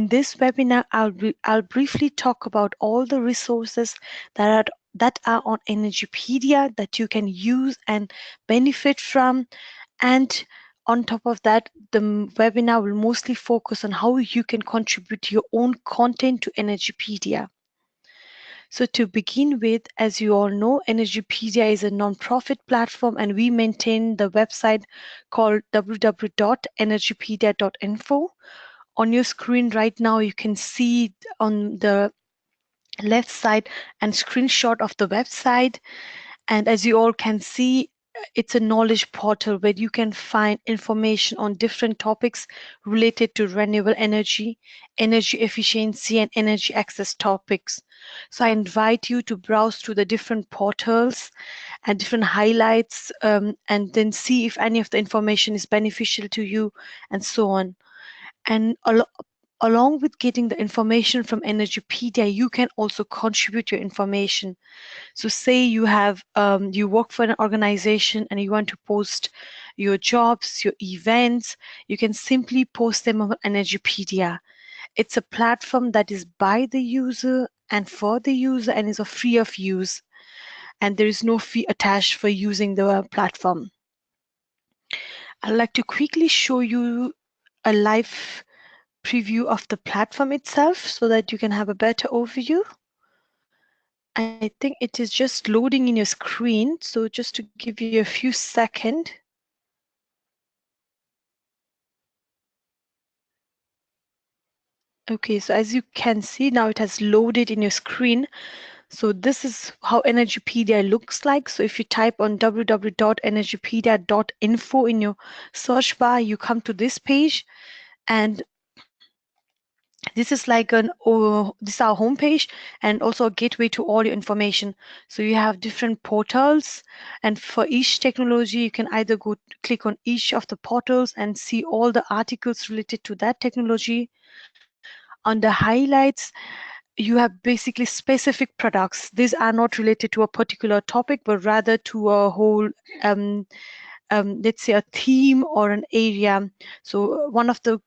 In this webinar, I'll briefly talk about all the resources that are on Energypedia that you can use and benefit from. And on top of that, the webinar will mostly focus on how you can contribute your own content to Energypedia. So to begin with, as you all know, Energypedia is a non-profit platform, and we maintain the website called www.energypedia.info. On your screen right now, you can see on the left side a screenshot of the website. And as you all can see, it's a knowledge portal where you can find information on different topics related to renewable energy, energy efficiency, and energy access topics. So I invite you to browse through the different portals and different highlights, and then see if any of the information is beneficial to you, and so on. And along with getting the information from Energypedia, you can also contribute your information. So say you have you work for an organization and you want to post your jobs, your events, you can simply post them on Energypedia. It's a platform that is by the user and for the user and is free of use. And there is no fee attached for using the platform. I'd like to quickly show you a live preview of the platform itself so that you can have a better overview. I think it is just loading in your screen, so just to give you a few seconds. Okay, so as you can see now, it has loaded in your screen. So this is how Energypedia looks like. So if you type on www.energypedia.info in your search bar, you come to this page, and this is like this is our homepage and also a gateway to all your information. So you have different portals, and for each technology, you can either click on each of the portals and see all the articles related to that technology. Under highlights, you have basically specific products. These are not related to a particular topic, but rather to a whole, let's say, a theme or an area. So one of the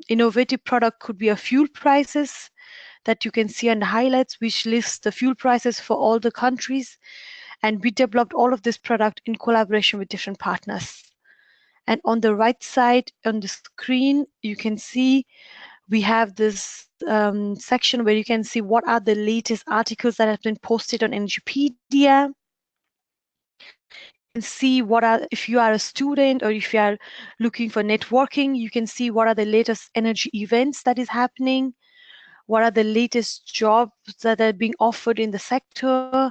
innovative product could be a fuel prices that you can see on the highlights, which lists the fuel prices for all the countries. And we developed all of this product in collaboration with different partners. And on the right side on the screen, you can see we have this section where you can see what are the latest articles that have been posted on Energypedia. You can see what are, if you are a student or if you are looking for networking, you can see what are the latest energy events that is happening, what are the latest jobs that are being offered in the sector.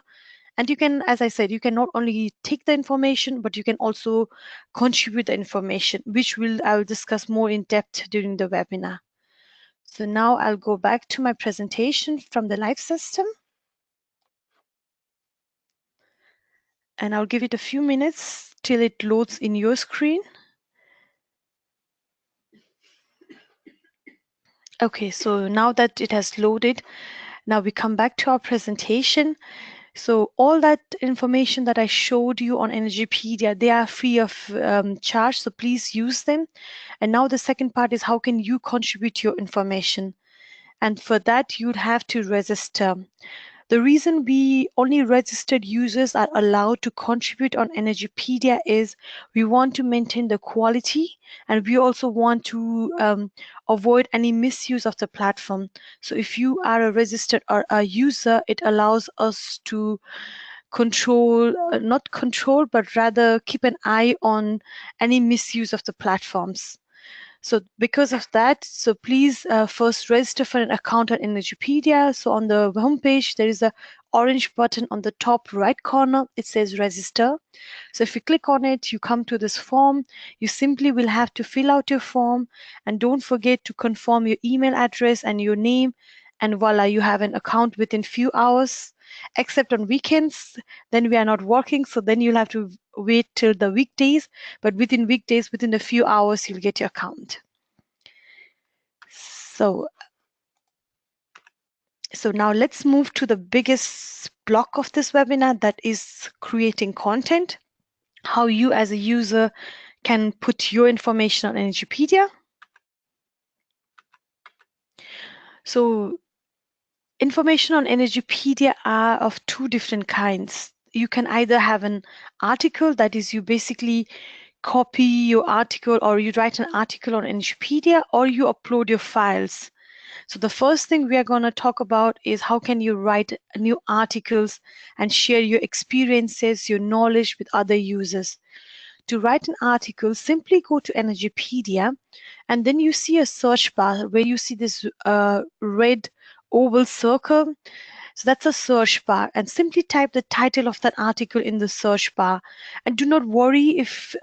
And you can, as I said, you can not only take the information, but you can also contribute the information, which I will discuss more in depth during the webinar. So now I'll go back to my presentation from the live system. And I'll give it a few minutes till it loads in your screen. Okay, so now that it has loaded, now we come back to our presentation. So all that information that I showed you on Energypedia, they are free of charge, so please use them. And now the second part is how can you contribute your information? And for that, you'd have to register. The reason we only registered users are allowed to contribute on Energypedia is we want to maintain the quality, and we also want to avoid any misuse of the platform. So if you are a registered or a user, it allows us to control, not control, but rather keep an eye on any misuse of the platforms. So because of that, so please first register for an account on Energypedia. So on the homepage, there is a orange button on the top right corner. It says register. So if you click on it, you come to this form. You simply will have to fill out your form, and don't forget to confirm your email address and your name, and voila, you have an account within few hours. Except on weekends, then we are not working, so then you'll have to wait till the weekdays, but within weekdays, within a few hours, you'll get your account. So now let's move to the biggest block of this webinar, that is creating content, how you as a user can put your information on Energypedia. So information on Energypedia are of two different kinds. You can either have an article, that is, you basically copy your article or you write an article on Energypedia, or you upload your files. So the first thing we are going to talk about is how can you write new articles and share your experiences, your knowledge with other users. To write an article, simply go to Energypedia, and then you see a search bar where you see this red oval circle. So that's a search bar, and simply type the title of that article in the search bar. And do not worry if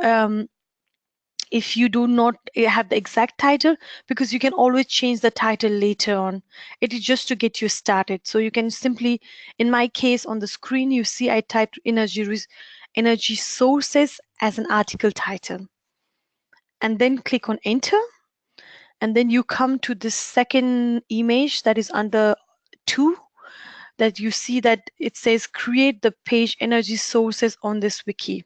you do not have the exact title, because you can always change the title later on. It is just to get you started. So you can simply, in my case on the screen, you see I typed energy sources as an article title, and then click on enter. And then you come to this second image that is under 2, that you see that it says create the page energy sources on this wiki.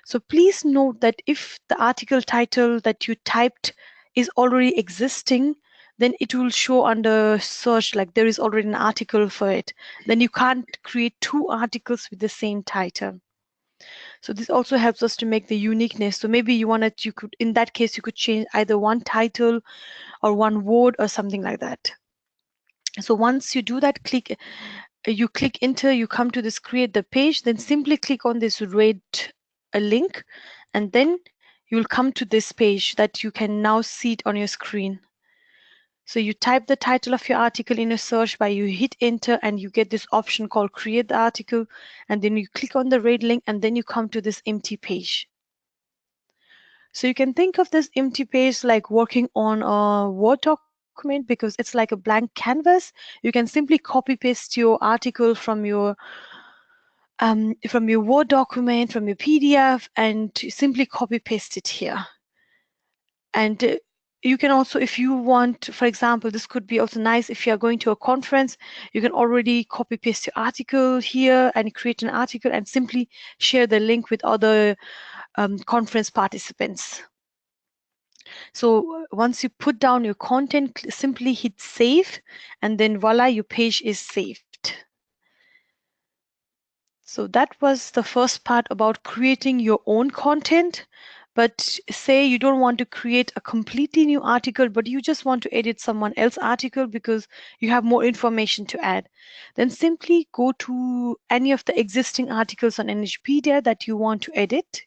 So please note that if the article title that you typed is already existing, then it will show under search like there is already an article for it. Then you can't create 2 articles with the same title. So this also helps us to make the uniqueness. So maybe you could, in that case, you could change either one title or one word or something like that. So once you do that, you click enter, you come to this create the page, then simply click on this red link, and then you'll come to this page that you can now see it on your screen. So you type the title of your article in a search bar, you hit enter, and you get this option called create the article, and then you click on the red link, and then you come to this empty page. So you can think of this empty page like working on a Word document, because it's like a blank canvas. You can simply copy paste your article from your Word document, from your PDF, and simply copy paste it here. And you can also, if you want, for example, this could be also nice if you're going to a conference, you can already copy paste your article here and create an article and simply share the link with other conference participants. So once you put down your content, simply hit save, and then voila, your page is saved. So that was the first part about creating your own content. But say you don't want to create a completely new article, but you just want to edit someone else's article because you have more information to add. Then simply go to any of the existing articles on Energypedia that you want to edit.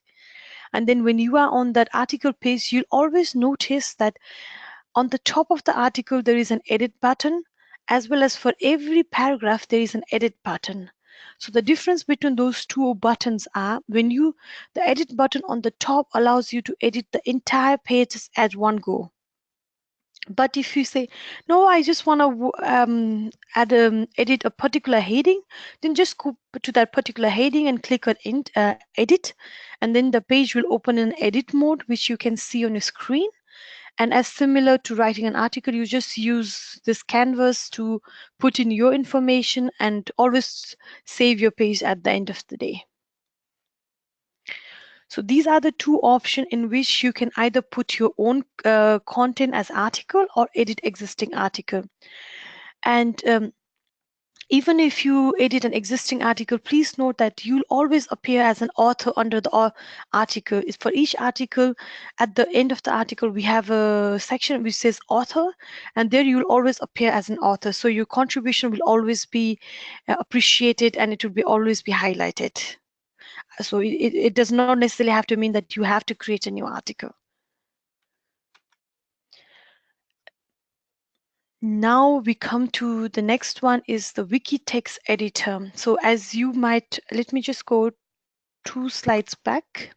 And then when you are on that article page, you'll always notice that on the top of the article, there is an edit button, as well as for every paragraph, there is an edit button. So the difference between those two buttons are the edit button on the top allows you to edit the entire page at one go. But if you say, no, I just want to edit a particular heading, then just go to that particular heading and click on edit. And then the page will open in edit mode, which you can see on your screen. And as similar to writing an article, you just use this canvas to put in your information and always save your page at the end of the day. So these are the two options in which you can either put your own content as article or edit existing article. And even if you edit an existing article, please note that you'll always appear as an author under the article. For each article, at the end of the article, we have a section which says author, and there you'll always appear as an author. So your contribution will always be appreciated, and it will always be highlighted. So it does not necessarily have to mean that you have to create a new article. Now we come to the next one is the Wikitext Editor. So as you might, let me just go 2 slides back.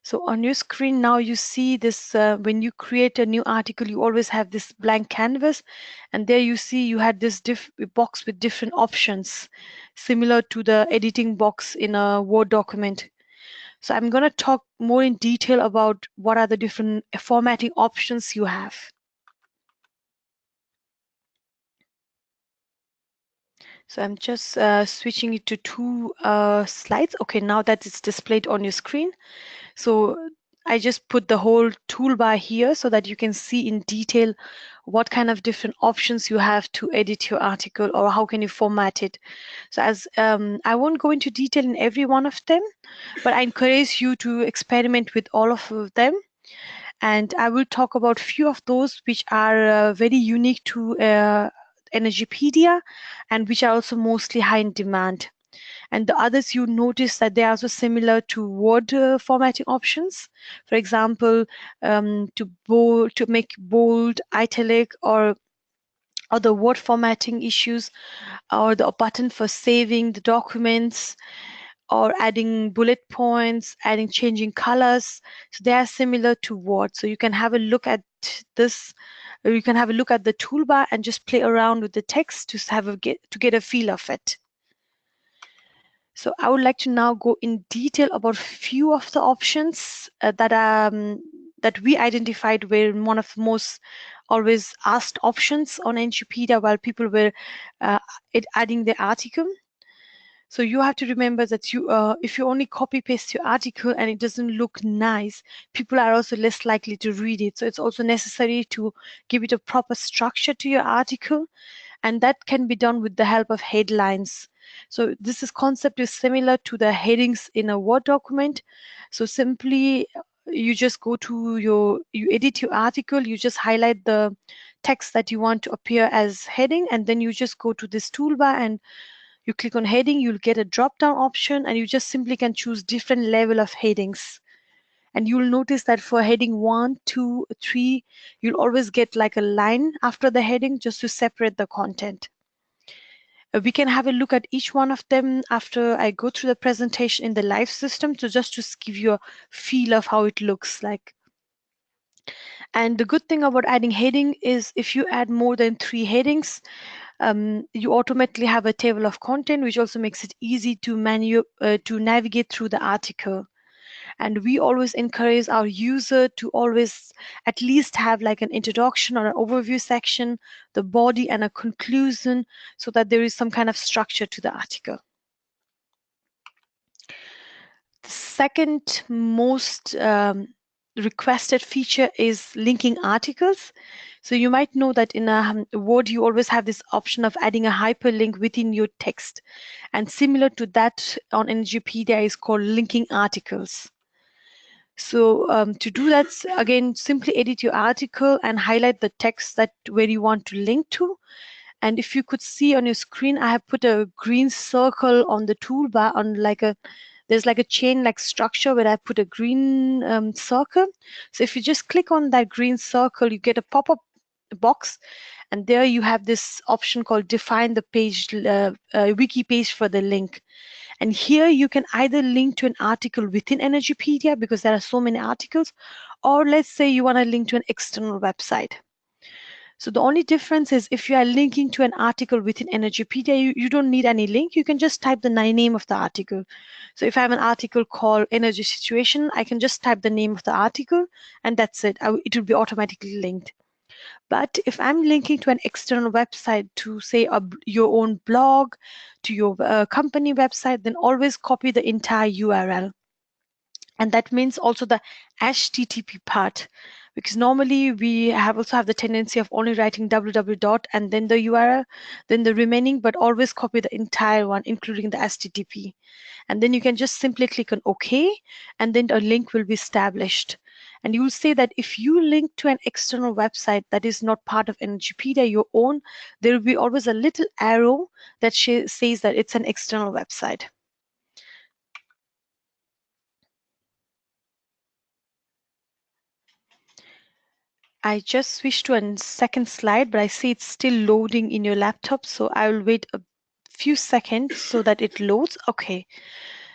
So on your screen now you see this, when you create a new article, you always have this blank canvas, and there you see you had this box with different options, similar to the editing box in a Word document. So I'm going to talk more in detail about what are the different formatting options you have. So I'm just switching it to 2 slides. Okay, now that it's displayed on your screen. So I just put the whole toolbar here so that you can see in detail what kind of different options you have to edit your article or how can you format it. So as I won't go into detail in every one of them, but I encourage you to experiment with all of them. And I will talk about few of those which are very unique to Energypedia and which are also mostly high in demand. And the others, you notice that they are also similar to Word formatting options. For example, to make bold, italic, or the word formatting issues, or the button for saving the documents, or adding bullet points, changing colors. So they are similar to Word. So you can have a look at this. Or you can have a look at the toolbar and just play around with the text to get a feel of it. So I would like to now go in detail about a few of the options that we identified were one of the most always asked options on Energypedia while people were uh, adding their article. So you have to remember that if you only copy paste your article and it doesn't look nice, people are also less likely to read it. So it's also necessary to give it a proper structure to your article, and that can be done with the help of headlines. So this concept is similar to the headings in a Word document. So simply you just you edit your article, you just highlight the text that you want to appear as heading, and then you just go to this toolbar and you click on heading, you'll get a drop down option and you just simply can choose different level of headings. And you'll notice that for heading 1, 2, 3, you'll always get like a line after the heading just to separate the content. We can have a look at each one of them after I go through the presentation in the live system, so just to give you a feel of how it looks like. And the good thing about adding heading is if you add more than 3 headings, you automatically have a table of content, which also makes it easy to navigate through the article. And we always encourage our user to always at least have like an introduction or an overview section, the body and a conclusion, so that there is some kind of structure to the article. The second most requested feature is linking articles. So you might know that in a Word, you always have this option of adding a hyperlink within your text. And similar to that on Energypedia is called linking articles. So to do that, again, simply edit your article and highlight the text that where you want to link to. And if you could see on your screen, I have put a green circle on the toolbar on there's like a chain like structure where I put a green circle. So if you just click on that green circle, you get a pop-up box, and there you have this option called define the page, wiki page for the link. And here you can either link to an article within Energypedia because there are so many articles, or let's say you want to link to an external website. So the only difference is if you are linking to an article within Energypedia, you don't need any link. You can just type the name of the article. So if I have an article called Energy Situation, I can just type the name of the article and that's it. It will be automatically linked. But if I'm linking to an external website to say your own blog, to your company website, then always copy the entire URL. And that means also the HTTP part, because normally we also have the tendency of only writing www dot and then the URL, then the remaining, but always copy the entire one, including the HTTP. And then you can just simply click on OK, and then a link will be established. And you will say that if you link to an external website that is not part of Energypedia, your own, there will be always a little arrow that says that it's an external website. I just switched to a second slide, but I see it's still loading in your laptop. So I will wait a few seconds so that it loads. Okay.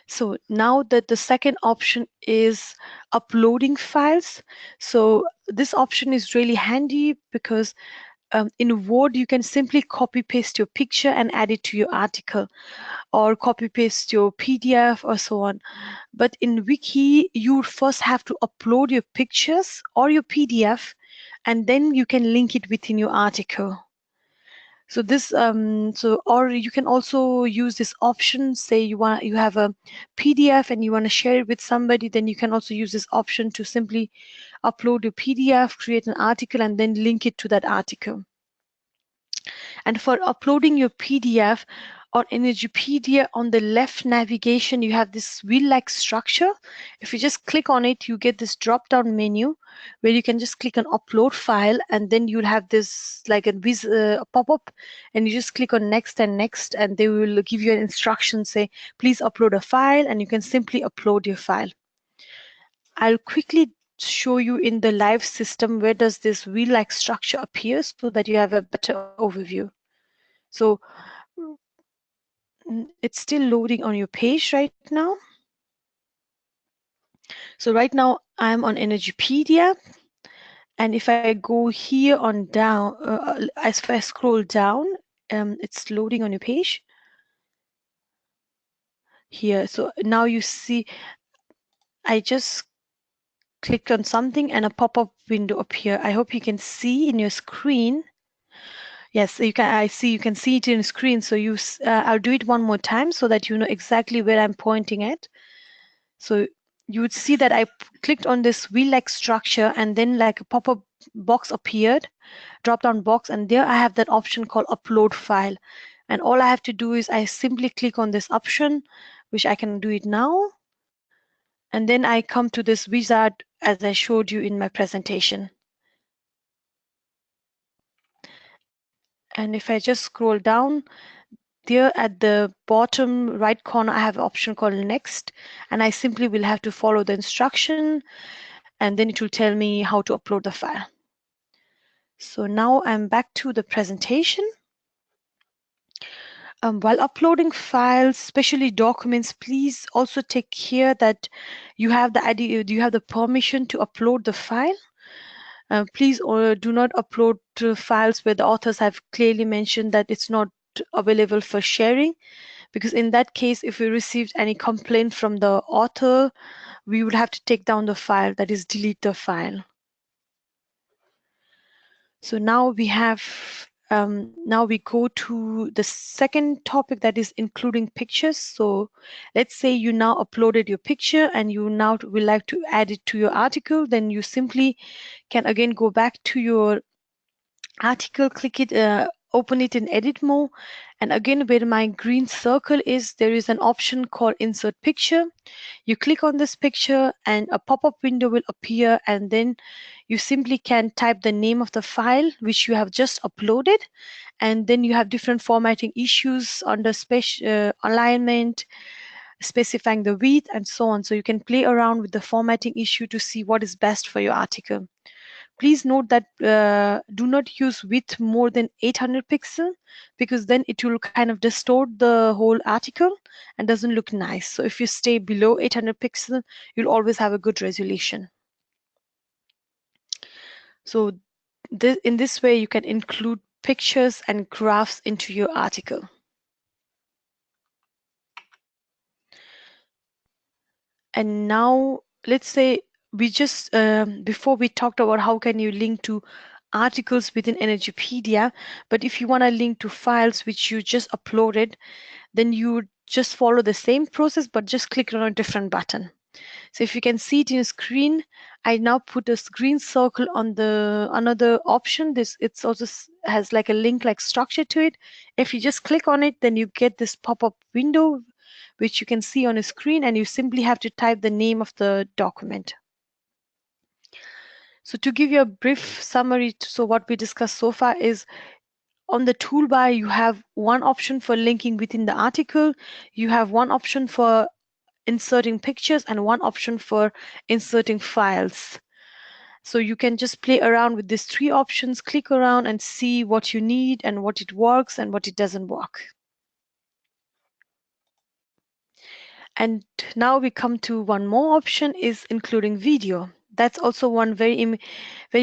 So now that the second option is uploading files. So this option is really handy because in Word, you can simply copy paste your picture and add it to your article, or copy paste your PDF or so on. But in Wiki, you first have to upload your pictures or your PDF, and then you can link it within your article. So this or you can also use this option. Say you have a PDF and you want to share it with somebody, then you can also use this option to simply upload your PDF, create an article, and then link it to that article. And for uploading your PDF on Energypedia, on the left navigation, you have this wheel-like structure. If you just click on it, you get this drop-down menu where you can just click on upload file, and then you'll have this like a pop-up, and you just click on next and next, and they will give you an instruction, say, please upload a file, and you can simply upload your file. I'll quickly show you in the live system where does this wheel-like structure appear so that you have a better overview. So it's still loading on your page right now. So right now I'm on Energypedia, and if I go here on down, as if I scroll down, it's loading on your page here. So now you see I just clicked on something and a pop-up window appear. I hope you can see in your screen. Yes, you can. I see you can see it in the screen. So I'll do it one more time so that you know exactly where I'm pointing at. So you would see that I clicked on this wheel-like structure, and then like a pop-up box appeared, drop-down box, and there I have that option called upload file. And all I have to do is I simply click on this option, which I can do it now. And then I come to this wizard as I showed you in my presentation. And if I just scroll down, there at the bottom right corner, I have an option called next, and I simply will have to follow the instruction, and then it will tell me how to upload the file. So now I'm back to the presentation. While uploading files, especially documents, please also take care that you have the permission to upload the file. Please do not upload files where the authors have clearly mentioned that it's not available for sharing, because in that case, if we received any complaint from the author, we would have to take down the file, that is delete the file. So now we have now we go to the second topic, that is including pictures. So let's say you now uploaded your picture and you now would like to add it to your article, then you simply can again go back to your article, click it, open it in edit mode, and again where my green circle is, there is an option called insert picture. You click on this picture and a pop-up window will appear, and then you simply can type the name of the file which you have just uploaded, and then you have different formatting issues under alignment, specifying the width, and so on. So you can play around with the formatting issue to see what is best for your article. Please note that do not use width more than 800 pixels, because then it will kind of distort the whole article and doesn't look nice. So if you stay below 800 pixels, you'll always have a good resolution. So in this way, you can include pictures and graphs into your article. And now let's say we just, before we talked about how can you link to articles within Energypedia, but if you want to link to files which you just uploaded, then you just follow the same process, but just click on a different button. So if you can see it in your screen, I now put a green circle on the another option. It's also has like a link like structure to it. If you just click on it, then you get this pop-up window which you can see on a screen, and you simply have to type the name of the document. So to give you a brief summary, so what we discussed so far is on the toolbar, you have one option for linking within the article, you have one option for inserting pictures, and one option for inserting files. So you can just play around with these three options, click around and see what you need and what it works and what it doesn't work. And now we come to one more option, is including video. That's also one very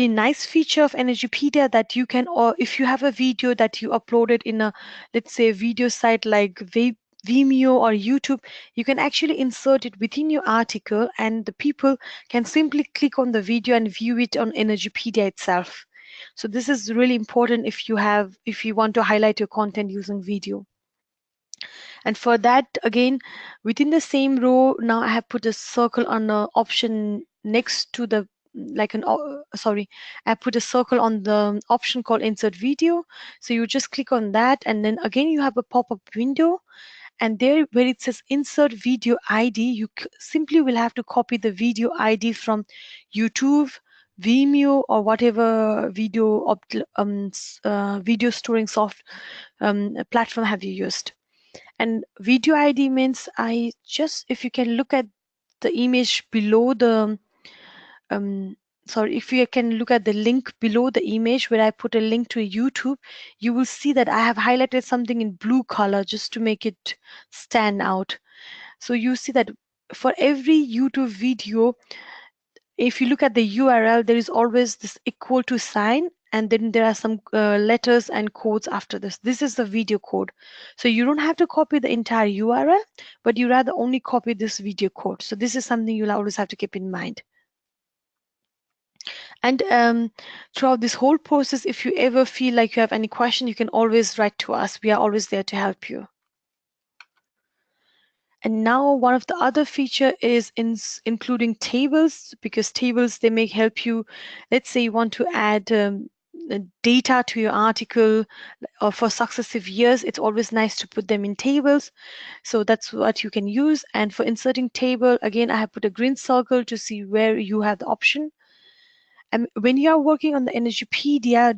nice feature of Energypedia, that you can, or if you have a video that you uploaded in a, let's say, a video site like Vimeo or YouTube, you can actually insert it within your article, and the people can simply click on the video and view it on Energypedia itself. So this is really important if you want to highlight your content using video. And for that, again, within the same row, now I have put a circle on the option next to the sorry, I put a circle on the option called insert video. So you just click on that, and then again you have a pop-up window, and there where it says insert video ID, you simply will have to copy the video ID from YouTube, Vimeo, or whatever video storing soft platform have you used. And video ID means if you can look at the image below the if you can look at the link below the image where I put a link to YouTube, you will see that I have highlighted something in blue color just to make it stand out. So you see that for every YouTube video, if you look at the URL, there is always this equal to sign, and then there are some letters and codes after this. This is the video code. So you don't have to copy the entire URL, but you rather only copy this video code. So this is something you'll always have to keep in mind. And throughout this whole process, if you ever feel like you have any question, you can always write to us. We are always there to help you. And now one of the other feature is including tables, because tables, they may help you. Let's say you want to add data to your article or for successive years. It's always nice to put them in tables. So that's what you can use. And for inserting table, again, I have put a green circle to see where you have the option. And when you are working on the Energypedia,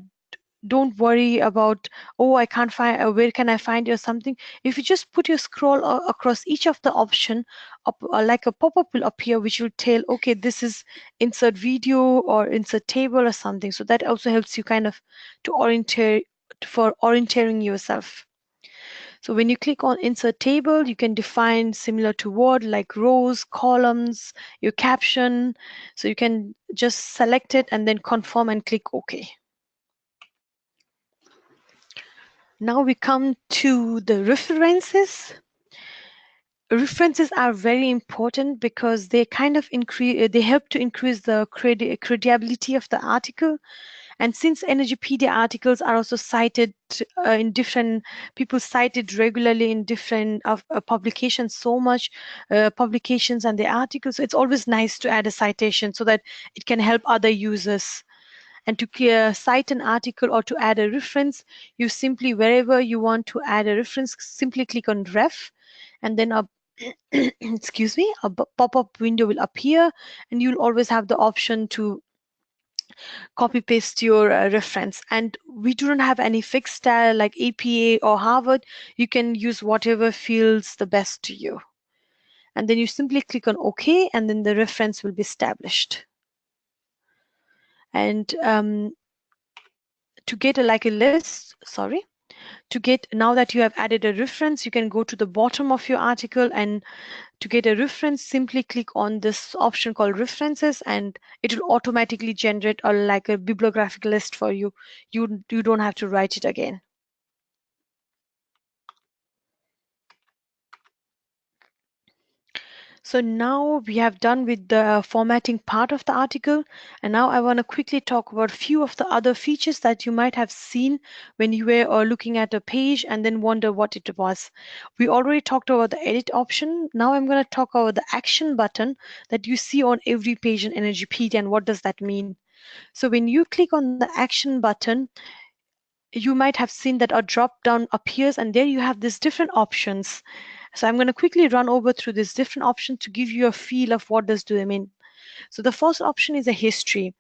don't worry about, oh, I can't find, where can I find or something. If you just put your scroll across each of the option, like a pop-up will appear which will tell, okay, this is insert video or insert table or something. So that also helps you kind of to orienteering yourself. So when you click on insert table, you can define similar to Word like rows, columns, your caption. So you can just select it and then confirm and click OK. Now we come to the references. References are very important because they kind of they help to increase the credibility of the article. And since Energypedia articles are also cited in different, people cite it regularly in different publications, so much publications and the articles, so it's always nice to add a citation so that it can help other users. And to cite an article or to add a reference, you simply, wherever you want to add a reference, simply click on ref, and then a excuse me, a pop-up window will appear, and you'll always have the option to copy paste your reference. And we do not have any fixed style like APA or Harvard. You can use whatever feels the best to you. And then you simply click on OK, and then the reference will be established. And to get a list, now that you have added a reference, you can go to the bottom of your article, and to get a reference, simply click on this option called references, and it will automatically generate a bibliographic list for you. You don't have to write it again. So now we have done with the formatting part of the article, and now I want to quickly talk about a few of the other features that you might have seen when you were looking at a page and then wonder what it was. We already talked about the edit option. Now I'm going to talk about the action button that you see on every page in Energypedia, and what does that mean. So when you click on the action button, you might have seen that a drop down appears, and there you have these different options. So I'm going to quickly run over through these different options to give you a feel of what does do they mean. So the first option is a history.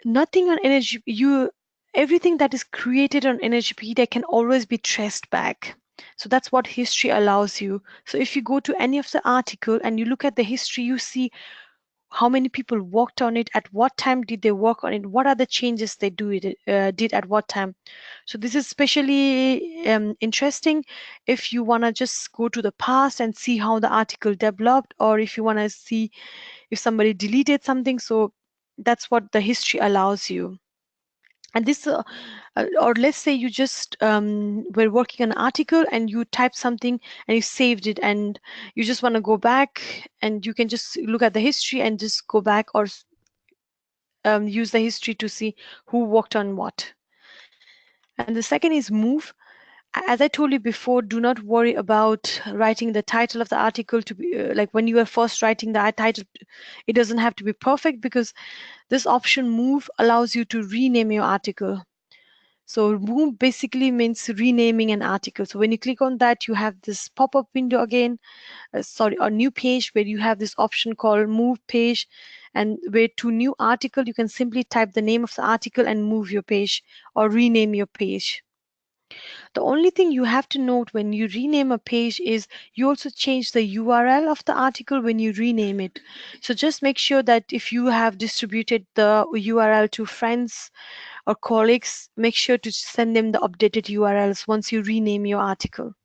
Nothing on everything that is created on Energypedia can always be traced back. So that's what history allows you. So if you go to any of the article and you look at the history, you see how many people worked on it, at what time did they work on it, what are the changes they did at what time. So this is especially interesting if you want to just go to the past and see how the article developed, or if you want to see if somebody deleted something. So that's what the history allows you. And this, or let's say you just were working on an article and you typed something and you saved it, and you just want to go back, and you can just look at the history and just go back, or use the history to see who worked on what. And the second is move. As I told you before, do not worry about writing the title of the article to be like when you are first writing the title, it doesn't have to be perfect, because this option move allows you to rename your article. So move basically means renaming an article. So when you click on that, you have this pop-up window again, a new page where you have this option called move page, and where to new article, you can simply type the name of the article and move your page or rename your page. The only thing you have to note when you rename a page is you also change the URL of the article when you rename it. So just make sure that if you have distributed the URL to friends or colleagues, make sure to send them the updated URLs once you rename your article.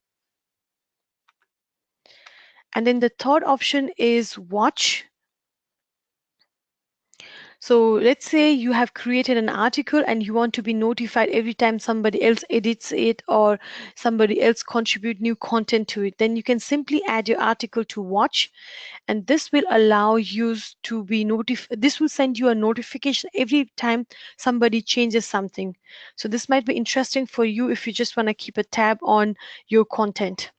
And then the third option is watch. So let's say you have created an article and you want to be notified every time somebody else edits it or somebody else contribute new content to it. Then you can simply add your article to watch, and this will allow you to be notified. This will send you a notification every time somebody changes something. So this might be interesting for you if you just want to keep a tab on your content.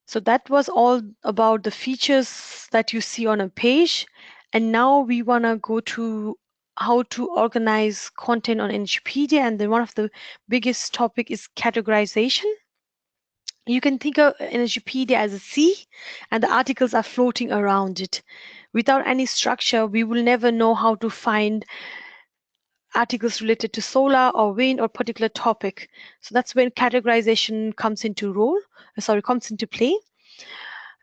So that was all about the features that you see on a page. And now we want to go to how to organize content on Energypedia. And then one of the biggest topic is categorization. You can think of Energypedia as a sea, and the articles are floating around it. Without any structure, we will never know how to find articles related to solar or wind or particular topic. So that's when categorization comes into comes into play.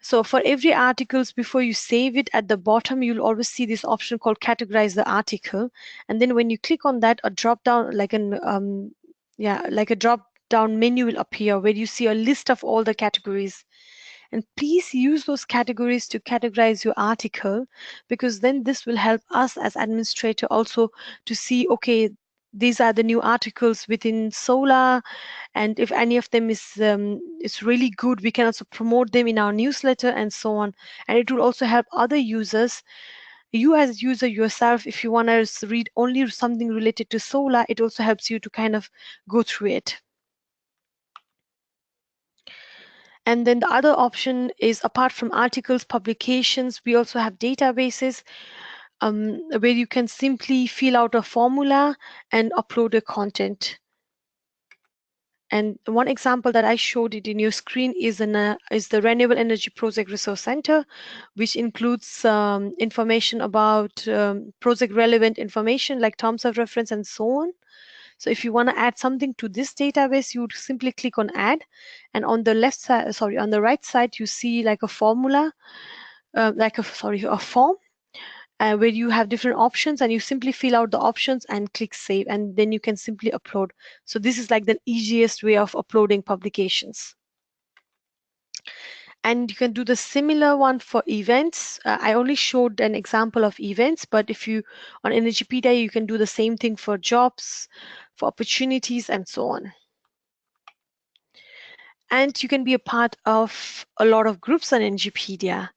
So for every articles, before you save it, at the bottom, you'll always see this option called categorize the article. And then when you click on that, a drop down, like a drop down menu will appear where you see a list of all the categories. And please use those categories to categorize your article, because then this will help us as administrator also to see, okay, these are the new articles within solar, and if any of them is really good, we can also promote them in our newsletter and so on. And it will also help other users. You as a user yourself, if you want to read only something related to solar, it also helps you to kind of go through it. And then the other option is, apart from articles, publications, we also have databases where you can simply fill out a formula and upload your content. And one example that I showed it in your screen is the Renewable Energy Project Resource Center, which includes information about project relevant information like terms of reference and so on. So if you want to add something to this database, you would simply click on add, and on the left side, on the right side, you see like a formula, a form where you have different options, and you simply fill out the options and click save, and then you can simply upload. So this is like the easiest way of uploading publications. And you can do the similar one for events. I only showed an example of events, but if you on Energypedia, you can do the same thing for jobs, for opportunities, and so on. And you can be a part of a lot of groups on Energypedia.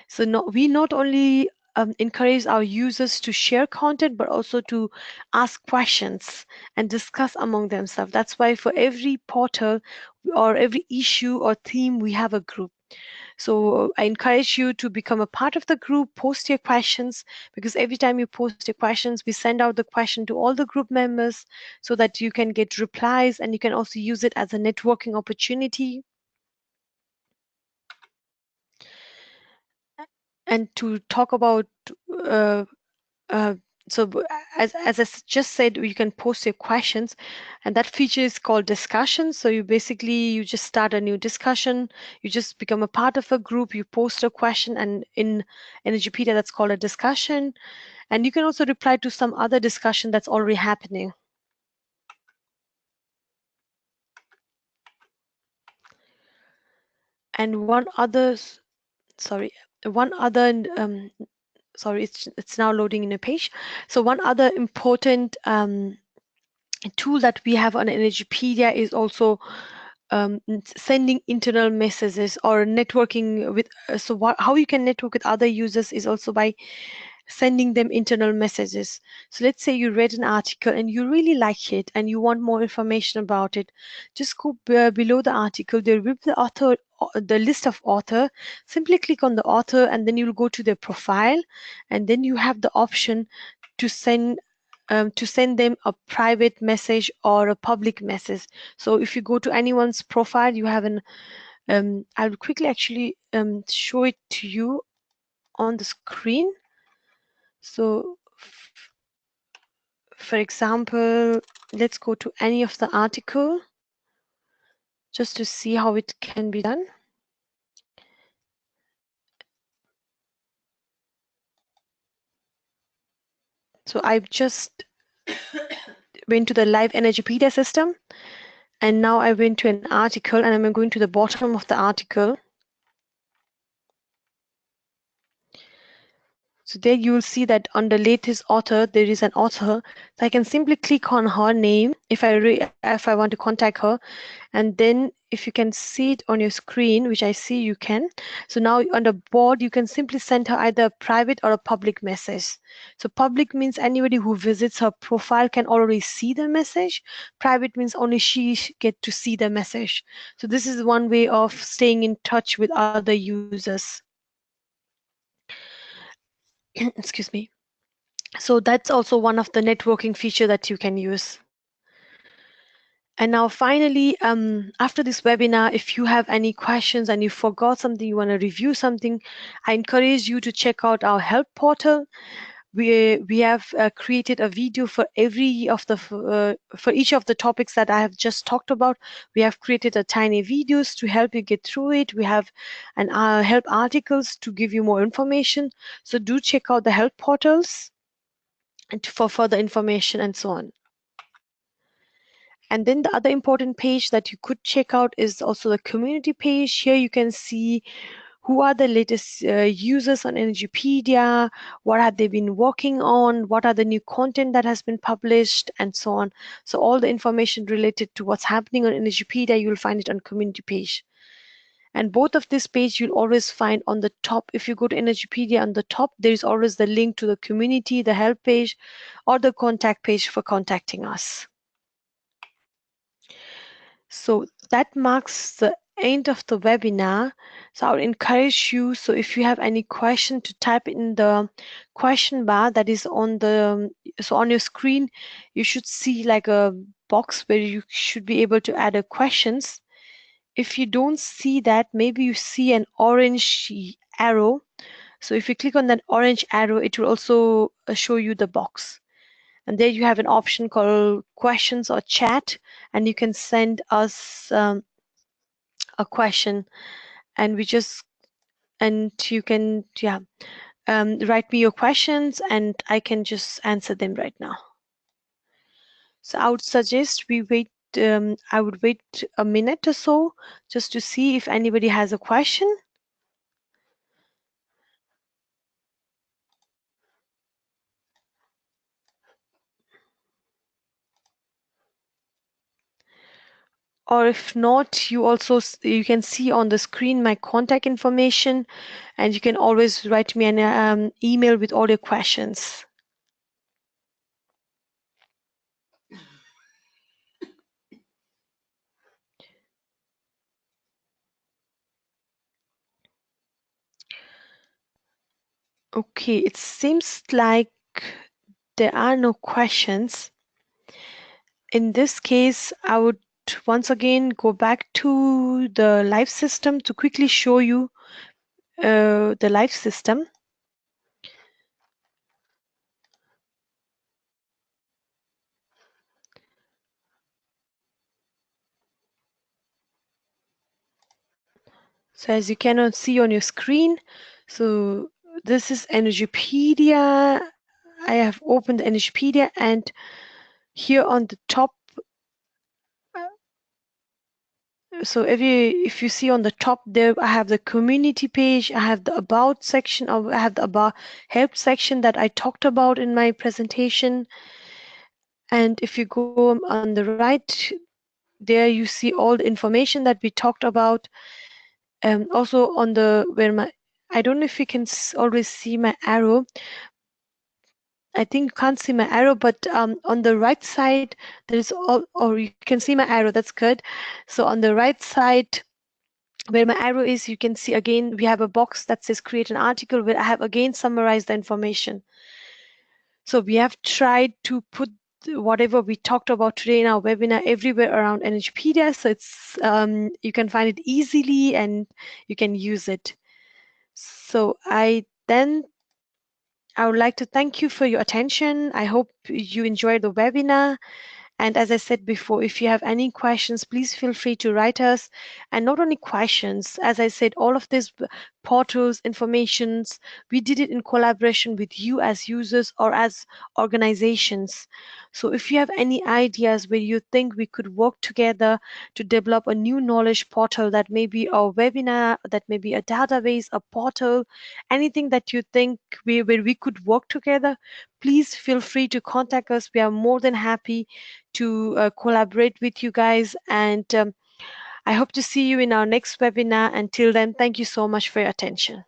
So we not only encourage our users to share content, but also to ask questions and discuss among themselves. That's why for every portal or every issue or theme, we have a group. So I encourage you to become a part of the group, post your questions, because every time you post your questions, we send out the question to all the group members so that you can get replies, and you can also use it as a networking opportunity. And to talk about uh, uh, so as I just said, you can post your questions, and that feature is called discussion. So you just start a new discussion, you just become a part of a group, you post a question, and in Energypedia that's called a discussion. And you can also reply to some other discussion that's already happening. And one other sorry, it's now loading in a page. So one other important tool that we have on Energypedia is also sending internal messages or networking with. How you can network with other users is also by sending them internal messages. So let's say you read an article and you really like it and you want more information about it. Just go below the article. There will be the author, the list of author. Simply click on the author and then you'll go to their profile, and then you have the option to send them a private message or a public message. So if you go to anyone's profile, you have an I'll quickly actually show it to you on the screen. So for example, let's go to any of the article just to see how it can be done. So I've just went to the live Energypedia system, and now I went to an article, and I'm going to the bottom of the article. So there you will see that on the latest author, there is an author. So I can simply click on her name if I want to contact her. And then if you can see it on your screen, which I see you can. So now on the board, you can simply send her either a private or a public message. So public means anybody who visits her profile can already see the message. Private means only she get to see the message. So this is one way of staying in touch with other users. Excuse me. So that's also one of the networking feature that you can use. And now finally, after this webinar, if you have any questions and you forgot something, you want to review something, I encourage you to check out our help portal. We have created a video for for each of the topics that I have just talked about. We have created a tiny videos to help you get through it. We have an help articles to give you more information. So do check out the help portals and for further information and so on. And then the other important page that you could check out is also the community page. Here you can see who are the latest users on Energypedia, what have they been working on, what are the new content that has been published, and so on. So all the information related to what's happening on Energypedia, you'll find it on community page. And both of this page you'll always find on the top. If you go to Energypedia, on the top, there's always the link to the community, the help page, or the contact page for contacting us. So that marks the end of the webinar. So I would encourage you, so if you have any question, to type in the question bar that is on the, so on your screen, you should see like a box where you should be able to add a questions. If you don't see that, maybe you see an orange arrow. So if you click on that orange arrow, it will also show you the box. And there you have an option called questions or chat, and you can send us a question, and you can write me your questions and I can just answer them right now. So I would suggest we wait. I would wait a minute or so just to see if anybody has a question. Or if not, you can see on the screen my contact information, and you can always write me an email with all your questions. Okay, it seems like there are no questions. In this case, I would once again go back to the live system to quickly show you the live system. So as you cannot see on your screen, so this is Energypedia. I have opened Energypedia, and here on the top, so if you see on the top there, I have the community page, I have the about section, I have the about help section that I talked about in my presentation. And if you go on the right, there you see all the information that we talked about. Also on the I don't know if you can always see my arrow, I think you can't see my arrow, but on the right side, there is all, or you can see my arrow. That's good. So on the right side, where my arrow is, you can see again, we have a box that says create an article where I have again summarized the information. So we have tried to put whatever we talked about today in our webinar everywhere around Energypedia. So it's you can find it easily and you can use it. So I would like to thank you for your attention. I hope you enjoyed the webinar. And as I said before, if you have any questions, please feel free to write us. And not only questions, as I said, all of these portals, informations, we did it in collaboration with you as users or as organizations. So if you have any ideas where you think we could work together to develop a new knowledge portal, that may be a webinar, that may be a database, a portal, anything that you think where we could work together, please feel free to contact us. We are more than happy to collaborate with you guys. And I hope to see you in our next webinar. Until then, thank you so much for your attention.